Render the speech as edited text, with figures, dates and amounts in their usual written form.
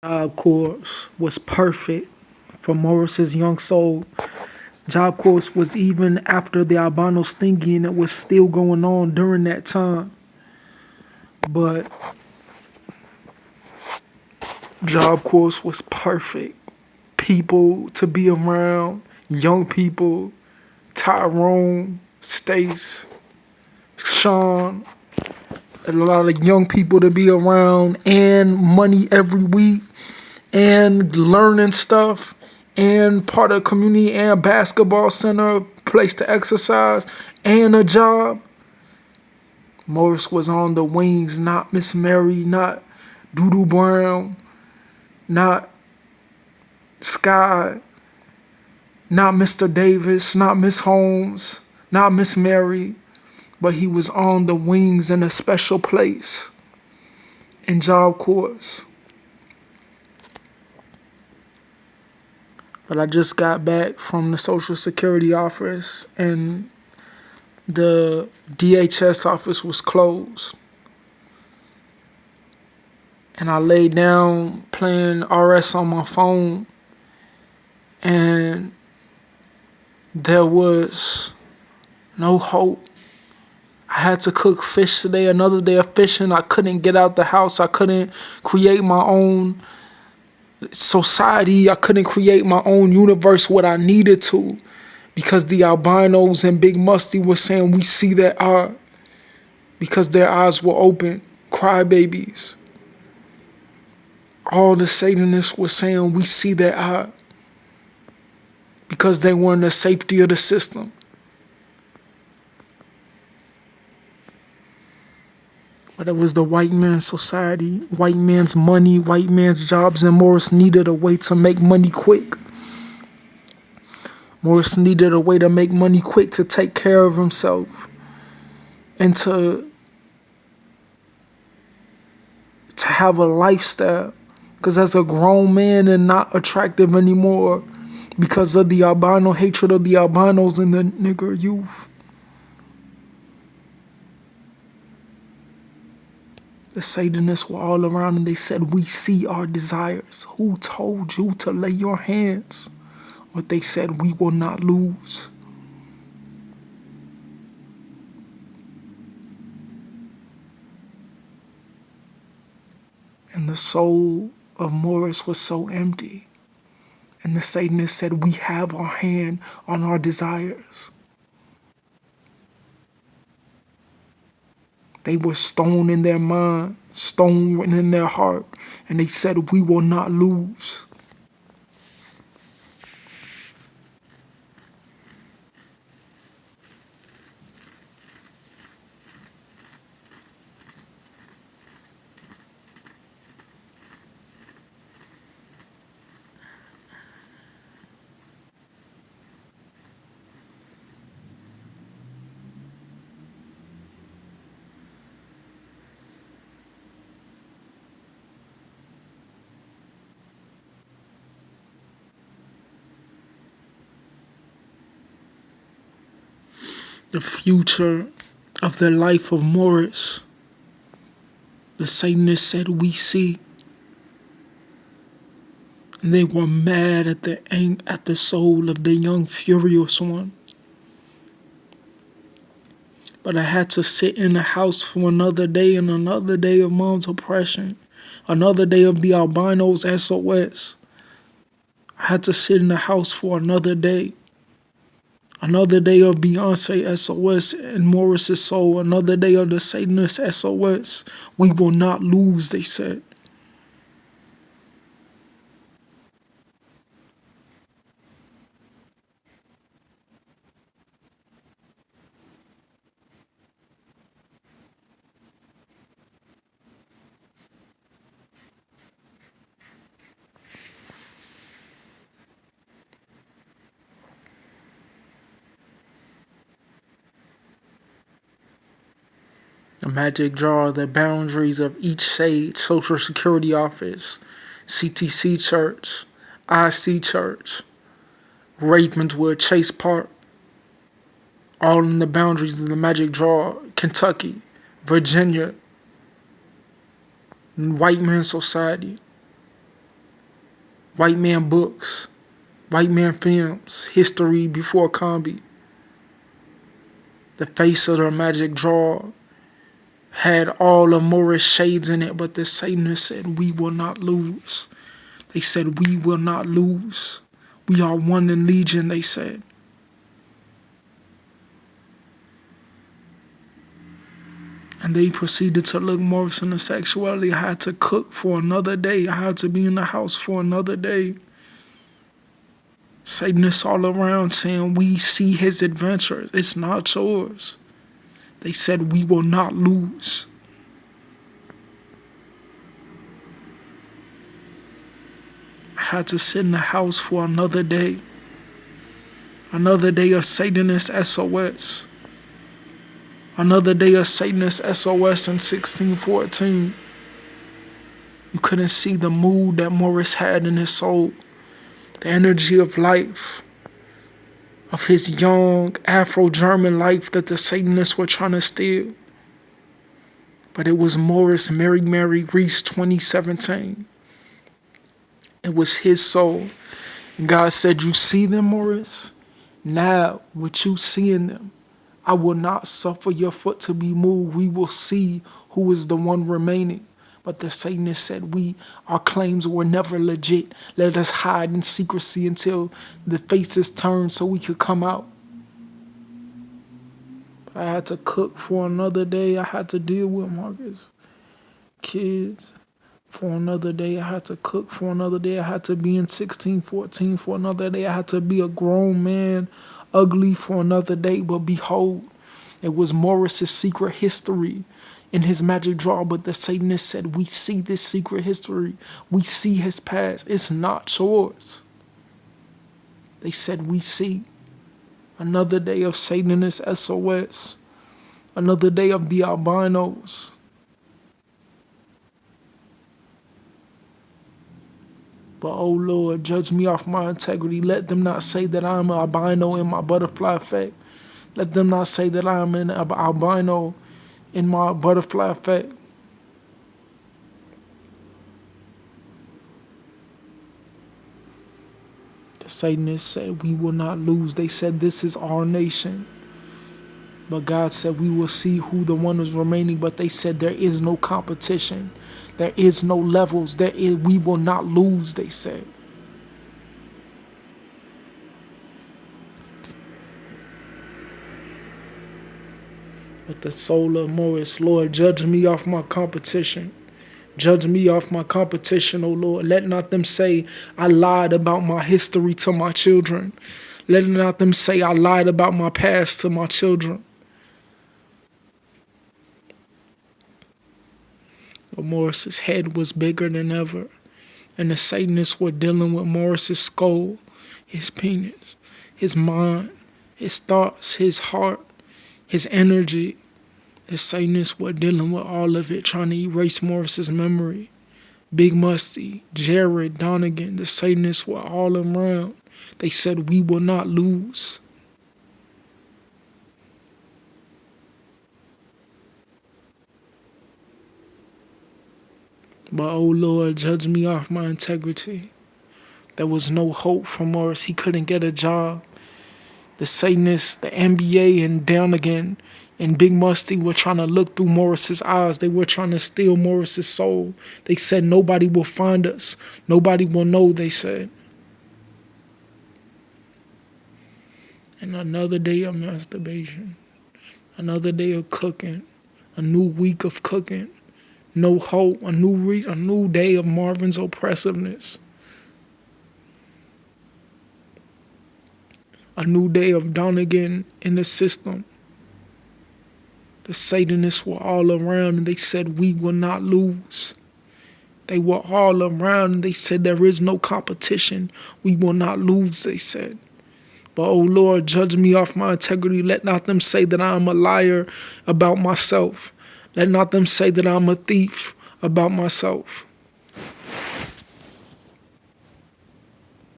Job Corps was perfect for Morris's young soul. Job Corps was even after the albino stinging, it was still going on during that time. But Job Corps was perfect. People to be around, young people, Tyrone, Stace, Sean, a lot of young people to be around, and money every week, and learning stuff, and part of community, and basketball center, place to exercise, and a job. Morris was on the wings, not Miss Mary, not Doodoo Brown, not Sky, not Mr. Davis, not Miss Holmes, not Miss Mary, but he was on the wings in a special place in Job Corps. But I just got back from the Social Security office and the DHS office was closed. And I laid down playing RS on my phone, and there was no hope. I had to cook fish today, another day of fishing. I couldn't get out the house. I couldn't create my own society. I couldn't create my own universe what I needed to, because the albinos and Big Musty were saying we see their art because their eyes were open. Crybabies. All the Satanists were saying we see their art because they were in the safety of the system. But it was the white man's society, white man's money, white man's jobs, and Morris needed a way to make money quick. Morris needed a way to make money quick to take care of himself and to have a lifestyle. Because as a grown man and not attractive anymore because of the albino hatred of the albinos and the nigger youth. The Satanists were all around and they said, we see our desires. Who told you to lay your hands? But they said, we will not lose. And the soul of Morris was so empty. And the Satanists said, we have our hand on our desires. They were stone in their mind, stone written in their heart, and they said, we will not lose. The future of the life of Morris, the Satanists said, we see. And they were mad at the soul of the young furious one. But I had to sit in the house for another day and another day of mom's oppression, another day of the albinos SOS. I had to sit in the house for another day. Another day of Beyonce SOS and Morris's soul. Another day of the Satanist SOS. We will not lose, they said. A magic draw the boundaries of each stage, Social Security office, CTC Church, IC Church, Ravenswood, Chase Park, all in the boundaries of the magic draw, Kentucky, Virginia, white man society. White man books, white man films, history before Combi. The face of the magic draw had all of Moorish shades in it, but the Satanists said, we will not lose. They said, we will not lose. We are one in legion, they said. And they proceeded to look Morris into sexuality. I had to cook for another day. I had to be in the house for another day. Satanists all around saying, we see his adventures. It's not yours. They said, we will not lose. I had to sit in the house for another day. Another day of Satanist SOS. Another day of Satanist SOS in 1614. You couldn't see the mood that Morris had in his soul. The energy of life. Of his young Afro-German life that the Satanists were trying to steal. But it was Morris Mary Reese 2017. It was his soul. And God said, you see them, Morris? Now, with you seeing them, I will not suffer your foot to be moved. We will see who is the one remaining. But the Satanists said, our claims were never legit. Let us hide in secrecy until the faces turned so we could come out. But I had to cook for another day. I had to deal with Marcus. Kids. For another day, I had to cook for another day. I had to be in 1614 for another day. I had to be a grown man, ugly for another day. But behold, it was Morris's secret history in his magic draw. But the Satanists said, we see this secret history. We see his past. It's not yours. They said, we see. Another day of Satanist SOS. Another day of the albinos. But oh Lord, judge me off my integrity. Let them not say that I'm an albino in my butterfly effect. Let them not say that I'm an albino in my butterfly effect. The Satanists said we will not lose. They said this is our nation. But God said we will see who the one is remaining. But they said there is no competition. There is no levels. We will not lose, they said. But the soul of Morris, Lord, judge me off my competition. Judge me off my competition, O Lord. Let not them say I lied about my history to my children. Let not them say I lied about my past to my children. But Morris's head was bigger than ever. And the Satanists were dealing with Morris's skull, his penis, his mind, his thoughts, his heart, his energy. The Satanists were dealing with all of it, trying to erase Morris's memory. Big Musty, Jared, Donegan, the Satanists were all around. They said, we will not lose. But oh Lord, judge me off my integrity. There was no hope for Morris. He couldn't get a job. The Satanists, the NBA, and Donegan and Big Musty were trying to look through Morris's eyes. They were trying to steal Morris's soul. They said nobody will find us. Nobody will know, they said. And another day of masturbation. Another day of cooking. A new week of cooking. No hope, a new day of Marvin's oppressiveness. A new day of Donegan in the system. The Satanists were all around and they said we will not lose. They were all around and they said there is no competition. We will not lose, they said. But oh Lord, judge me off my integrity. Let not them say that I am a liar about myself. Let not them say that I'm a thief about myself.